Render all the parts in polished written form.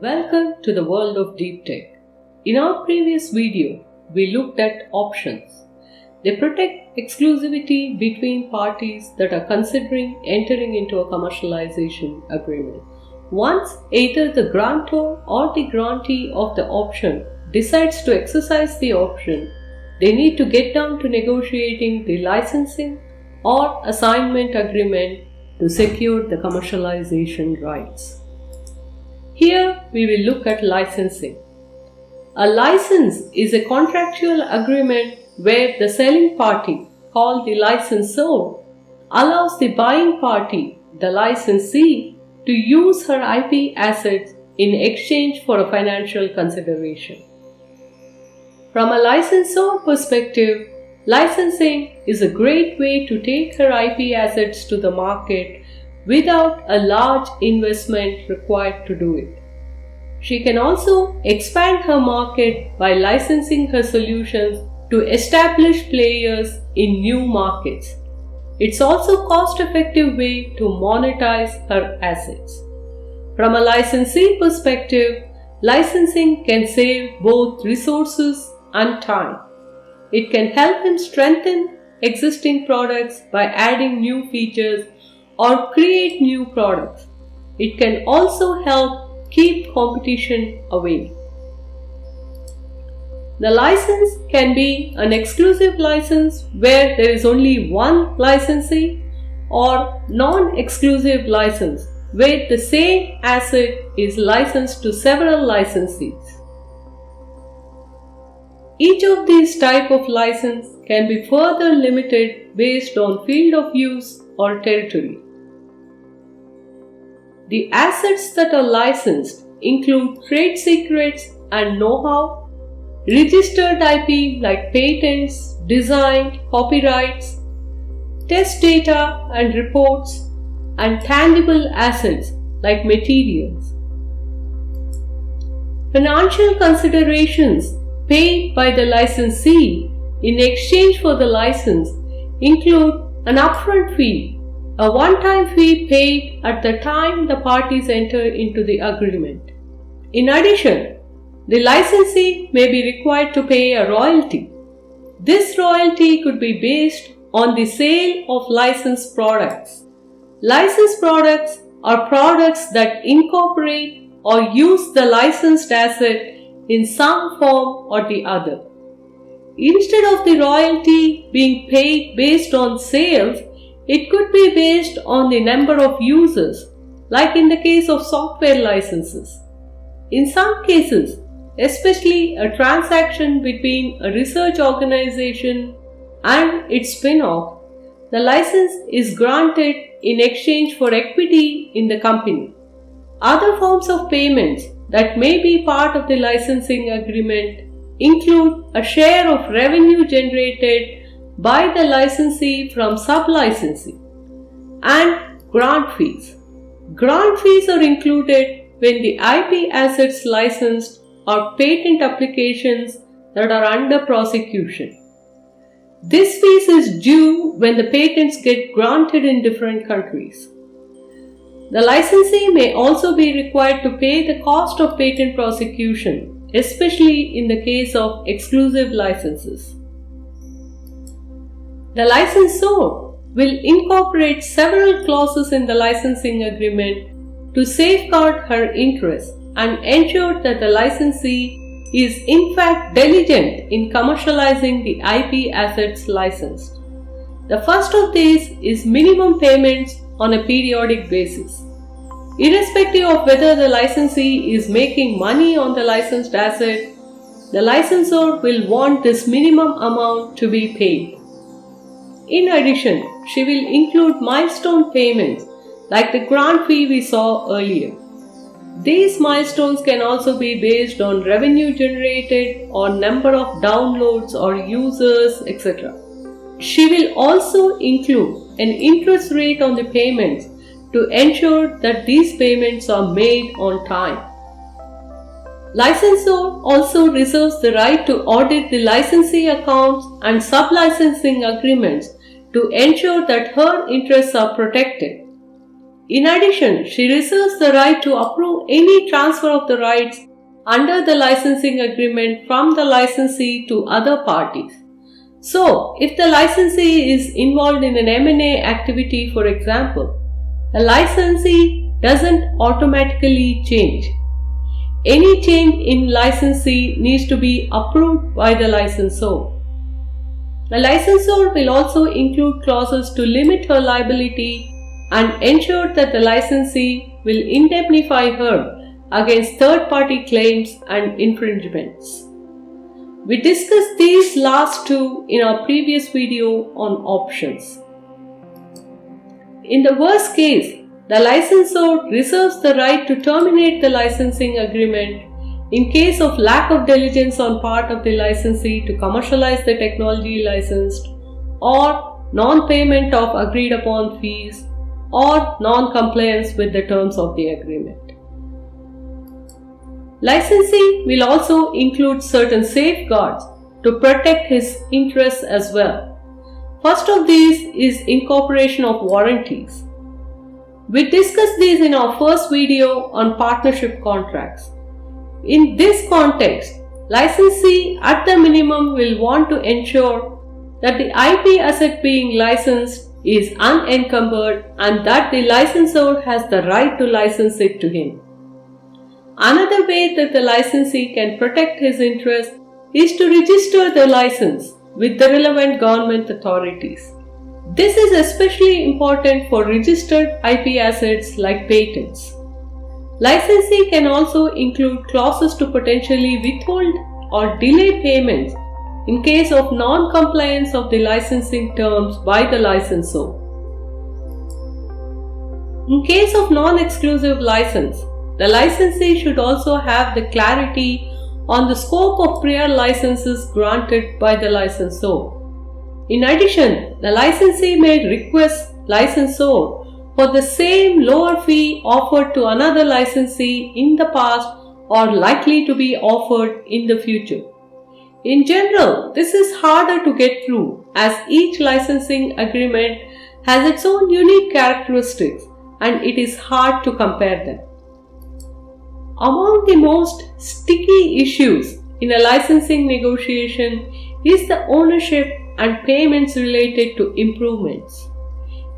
Welcome to the world of deep tech. In our previous video, we looked at options. They protect exclusivity between parties that are considering entering into a commercialization agreement. Once either the grantor or the grantee of the option decides to exercise the option, they need to get down to negotiating the licensing or assignment agreement to secure the commercialization rights. Here we will look at licensing. A license is a contractual agreement where the selling party, called the licensor, allows the buying party, the licensee, to use her IP assets in exchange for a financial consideration. From a licensor perspective, licensing is a great way to take her IP assets to the market without a large investment required to do it. She can also expand her market by licensing her solutions to established players in new markets. It's also a cost-effective way to monetize her assets. From a licensee perspective, licensing can save both resources and time. It can help him strengthen existing products by adding new features or create new products. It can also help keep competition away. The license can be an exclusive license where there is only one licensee, or non-exclusive license where the same asset is licensed to several licensees. Each of these types of license can be further limited based on field of use or territory. The assets that are licensed include trade secrets and know-how, registered IP like patents, design, copyrights, test data and reports, and tangible assets like materials. Financial considerations paid by the licensee in exchange for the license include an upfront fee, a one-time fee paid at the time the parties enter into the agreement. In addition, the licensee may be required to pay a royalty. This royalty could be based on the sale of licensed products. Licensed products are products that incorporate or use the licensed asset in some form or the other. Instead of the royalty being paid based on sales, it could be based on the number of users, like in the case of software licenses. In some cases, especially a transaction between a research organization and its spin-off, the license is granted in exchange for equity in the company. Other forms of payments that may be part of the licensing agreement include a share of revenue generated by the licensee from sub-licensing and grant fees. Grant fees are included when the IP assets licensed are patent applications that are under prosecution. This fees is due when the patents get granted in different countries. The licensee may also be required to pay the cost of patent prosecution, especially in the case of exclusive licenses. The licensor will incorporate several clauses in the licensing agreement to safeguard her interests and ensure that the licensee is in fact diligent in commercializing the IP assets licensed. The first of these is minimum payments on a periodic basis. Irrespective of whether the licensee is making money on the licensed asset, the licensor will want this minimum amount to be paid. In addition, she will include milestone payments like the grant fee we saw earlier. These milestones can also be based on revenue generated or number of downloads or users, etc. She will also include an interest rate on the payments to ensure that these payments are made on time. Licensor also reserves the right to audit the licensee accounts and sub-licensing agreements to ensure that her interests are protected. In addition, she reserves the right to approve any transfer of the rights under the licensing agreement from the licensee to other parties. So, if the licensee is involved in an M&A activity, for example, the licensee doesn't automatically change. Any change in licensee needs to be approved by the licensor. The licensor will also include clauses to limit her liability and ensure that the licensee will indemnify her against third-party claims and infringements. We discussed these last two in our previous video on options. In the worst case, the licensor reserves the right to terminate the licensing agreement in case of lack of diligence on part of the licensee to commercialize the technology licensed, or non-payment of agreed upon fees, or non-compliance with the terms of the agreement. Licensee will also include certain safeguards to protect his interests as well. First of these is incorporation of warranties. We discussed these in our first video on partnership contracts. In this context, licensee at the minimum will want to ensure that the IP asset being licensed is unencumbered and that the licensor has the right to license it to him. Another way that the licensee can protect his interest is to register the license with the relevant government authorities. This is especially important for registered IP assets like patents. Licensee can also include clauses to potentially withhold or delay payments in case of non-compliance of the licensing terms by the licensor. In case of non-exclusive license, the licensee should also have the clarity on the scope of prior licenses granted by the licensor. In addition, the licensee may request licensor for the same lower fee offered to another licensee in the past or likely to be offered in the future. In general, this is harder to get through as each licensing agreement has its own unique characteristics and it is hard to compare them. Among the most sticky issues in a licensing negotiation is the ownership and payments related to improvements.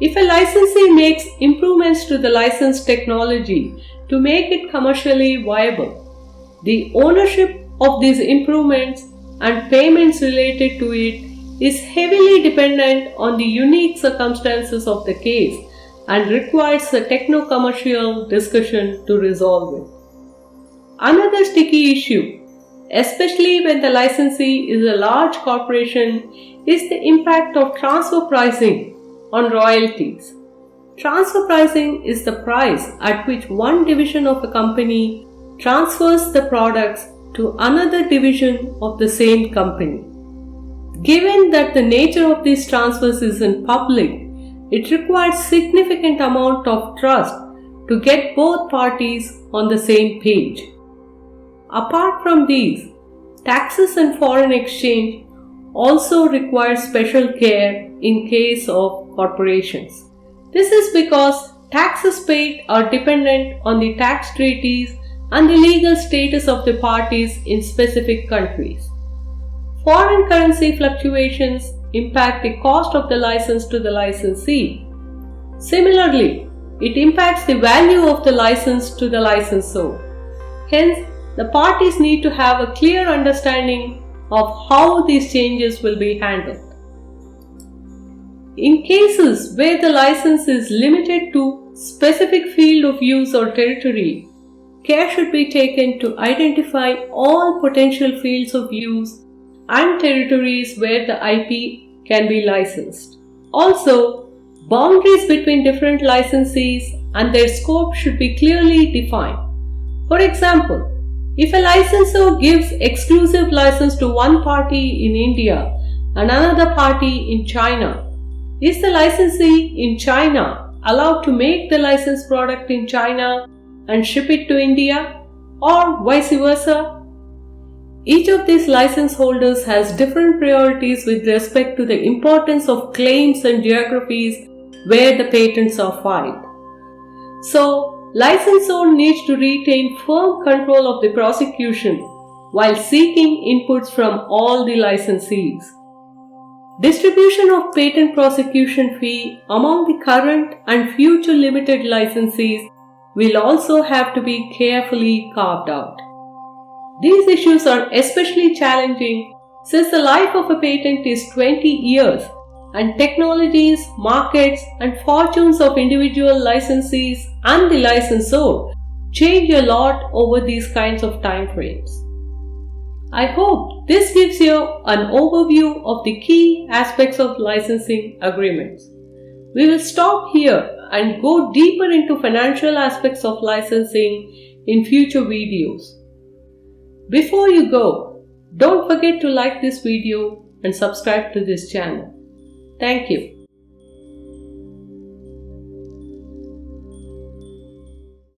If a licensee makes improvements to the licensed technology to make it commercially viable, the ownership of these improvements and payments related to it is heavily dependent on the unique circumstances of the case and requires a techno-commercial discussion to resolve it. Another sticky issue, especially when the licensee is a large corporation, is the impact of transfer pricing on royalties. Transfer pricing is the price at which one division of a company transfers the products to another division of the same company. Given that the nature of these transfers is in public, it requires significant amount of trust to get both parties on the same page. Apart from these, taxes and foreign exchange also require special care in case of corporations. This is because taxes paid are dependent on the tax treaties and the legal status of the parties in specific countries. Foreign currency fluctuations impact the cost of the license to the licensee. Similarly, it impacts the value of the license to the licensor. Hence, the parties need to have a clear understanding of how these changes will be handled. In cases where the license is limited to specific field of use or territory, care should be taken to identify all potential fields of use and territories where the IP can be licensed. Also, boundaries between different licensees and their scope should be clearly defined. For example, if a licensor gives exclusive license to one party in India and another party in China, is the licensee in China allowed to make the licensed product in China and ship it to India, or vice versa? Each of these license holders has different priorities with respect to the importance of claims and geographies where the patents are filed. So, licensor needs to retain firm control of the prosecution while seeking inputs from all the licensees. Distribution of patent prosecution fee among the current and future limited licensees will also have to be carefully carved out. These issues are especially challenging since the life of a patent is 20 years and technologies, markets, and fortunes of individual licensees and the licensor change a lot over these kinds of time frames. I hope this gives you an overview of the key aspects of licensing agreements. We will stop here and go deeper into financial aspects of licensing in future videos. Before you go, don't forget to like this video and subscribe to this channel. Thank you.